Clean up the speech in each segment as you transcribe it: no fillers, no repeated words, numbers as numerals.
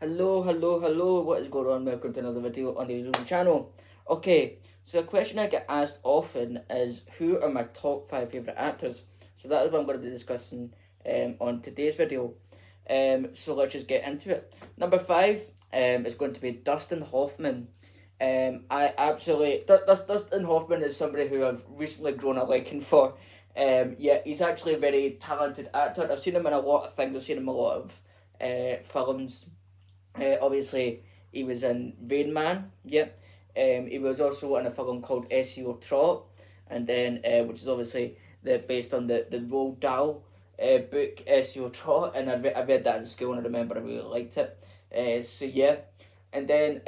Hello, what is going on? Welcome to another video on the YouTube channel. Okay, so a question I get asked often is who are my top 5 favourite actors? So that is what I'm going to be discussing on today's video. So let's just get into it. Number 5 is going to be Dustin Hoffman. I absolutely Dustin Hoffman is somebody who I've recently grown a liking for. Yeah, he's actually a very talented actor. I've seen him in a lot of things. I've seen him in a lot of films. Obviously, he was in Rain Man. Yeah. He was also in a film called SEO Trot, and then which is obviously based on the Roald Dahl book SEO Trot, and I read that in school and I remember I really liked it. So yeah, and then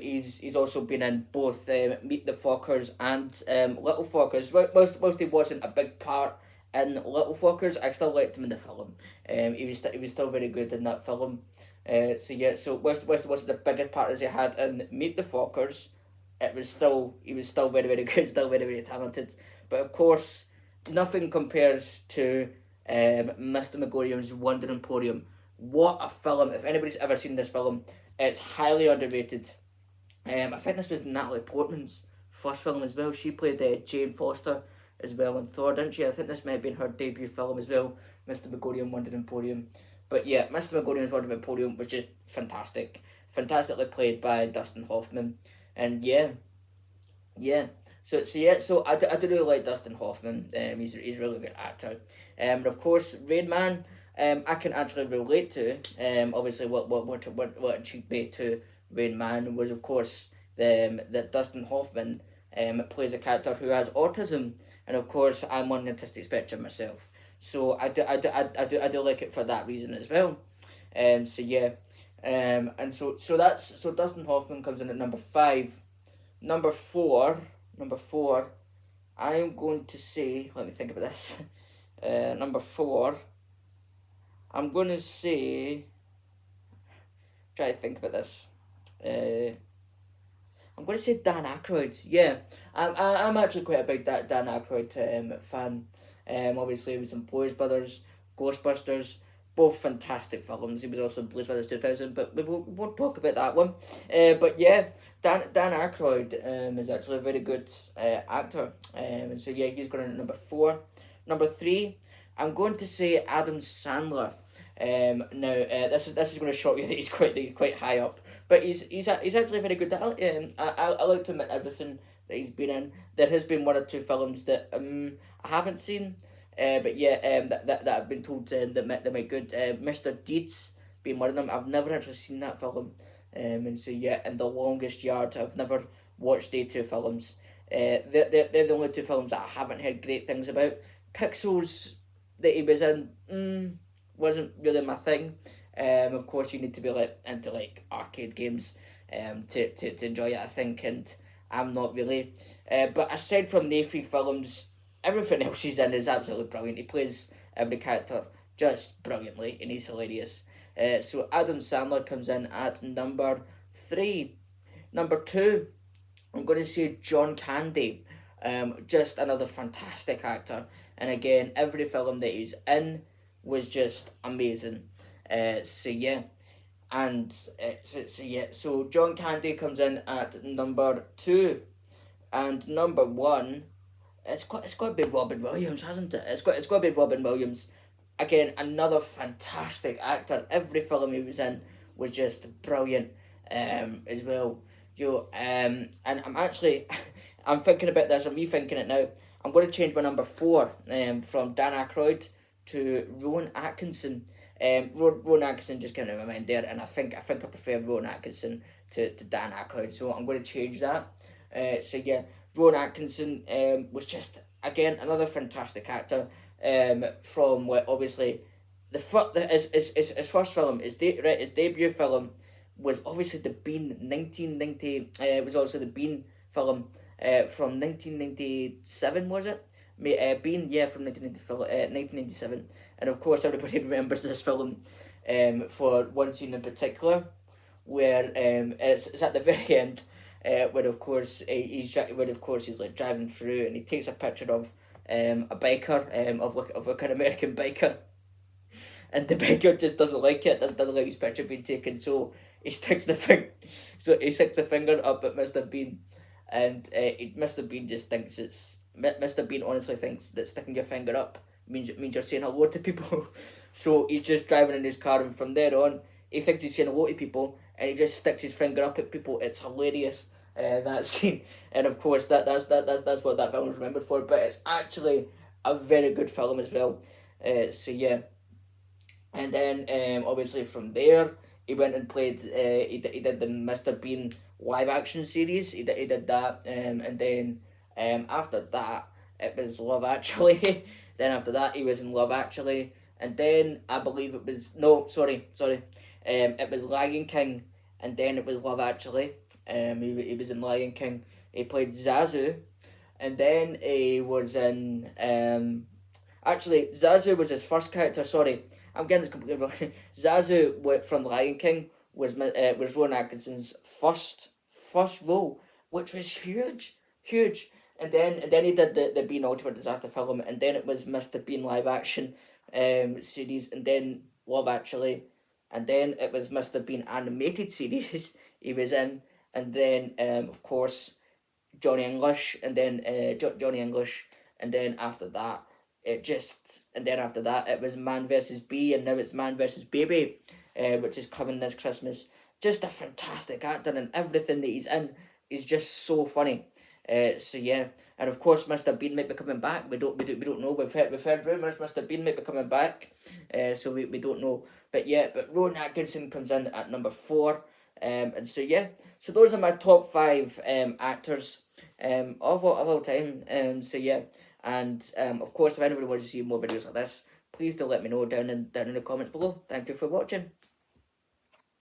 he's also been in both Meet the Fockers and Little Fockers. Whilst he wasn't a big part in Little Fockers, I still liked him in the film. He was still very good in that film. So yeah, so whilst it wasn't the biggest part as he had in Meet the Fockers, he was still very very good, still very talented. But of course, nothing compares to Mr. Megorium's Wonder Emporium. What a film! If anybody's ever seen this film, it's highly underrated. I think this was Natalie Portman's first film as well. She played Jane Foster as well in Thor, didn't she? I think this might have been her debut film as well, Mr. Megorium Wonder Emporium. But yeah, Mr. Megorium's Wonder Emporium was just fantastic. Fantastically played by Dustin Hoffman. And yeah. So I do really like Dustin Hoffman. He's a really good actor. And of course, Rain Man. I can actually relate to. Obviously, what intrigued me to Rain Man was, of course, that Dustin Hoffman plays a character who has autism, and of course, I'm on the autistic spectrum myself. So I do like it for that reason as well. So yeah. And so Dustin Hoffman comes in at number 5. Number four, I'm going to say, let me think about this. Number 4, I'm going to say, try to think about this. I'm going to say Dan Aykroyd. Yeah, I'm actually quite a big Dan Aykroyd fan. Obviously, he was in Blues Brothers, Ghostbusters, both fantastic films. He was also in Blues Brothers 2000, but we won't talk about that one. But yeah, Dan Aykroyd is actually a very good actor. And so yeah, he's going to number 4. Number 3, I'm going to say Adam Sandler. Now this is going to shock you that he's quite high up, but he's actually very good. I liked him in everything that he's been in. There has been one or two films that I haven't seen, but yeah, that I've been told that might good. Mr. Deeds being one of them. I've never actually seen that film, and so yeah, and The Longest Yard. I've never watched the two films. They're the only two films that I haven't heard great things about. Pixels that he was in wasn't really my thing. Of course, you need to be into arcade games to enjoy it, I think, and I'm not really. But aside from the 3 films, everything else he's in is absolutely brilliant. He plays every character just brilliantly, and he's hilarious. So Adam Sandler comes in at number 3. Number 2, I'm going to say John Candy. Just another fantastic actor, and again, every film that he's in was just amazing. So yeah, and so John Candy comes in at number 2, and number 1, it's got to be Robin Williams, hasn't it? It's got to be Robin Williams. Again, another fantastic actor. Every film he was in was just brilliant. As well, and I'm actually, I'm thinking about this. I'm rethinking it now. I'm going to change my number 4 from Dan Aykroyd to Rowan Atkinson. Rowan Atkinson just came to my mind there, and I think I prefer Rowan Atkinson to Dan Aykroyd, so I'm going to change that. So yeah, Rowan Atkinson was just again another fantastic actor. From what obviously his first film, his debut film was obviously the Bean 1990. It was also the Bean film from 1997, was it? Bean, yeah, from 1997, and of course everybody remembers this film for one scene in particular, where it's at the very end, where of course he's like driving through and he takes a picture of a biker of an American biker, and the beggar just doesn't like it, doesn't like his picture being taken, so he sticks the finger up at Mr. Bean, and Mr. Bean just thinks Mr. Bean honestly thinks that sticking your finger up means you're saying hello to people, so he's just driving in his car, and from there on, he thinks he's saying hello to people, and he just sticks his finger up at people. It's hilarious, that scene, and of course that's what that film is remembered for. But it's actually a very good film as well. So yeah, and then obviously from there he went and played. He did the Mr. Bean live action series. He did that, and then after that it was Love Actually. Then after that he was in Love Actually, and then I believe it was no, sorry, it was Lion King, and then it was Love Actually. He was in Lion King. He played Zazu, and then he was in actually Zazu was his first character. Sorry, I'm getting this completely wrong. Zazu from Lion King was Rowan Atkinson's first role, which was huge. And then he did the Bean Ultimate Disaster film, and then it was Mr. Bean live action series, and then Love Actually, and then it was Mr. Bean animated series he was in, and then of course Johnny English, and then Johnny English, and then after that it was Man vs. Bee, and now it's Man vs. Baby, which is coming this Christmas. Just a fantastic actor, and everything that he's in is just so funny. So yeah, and of course Mr. Bean might be coming back. We don't know. We've heard rumours Mr. Bean might be coming back. So we don't know. But Rowan Atkinson comes in at number 4. And so yeah, so those are my top 5 actors of all time. So yeah, and of course if anybody wants to see more videos like this, please do let me know down in the comments below. Thank you for watching.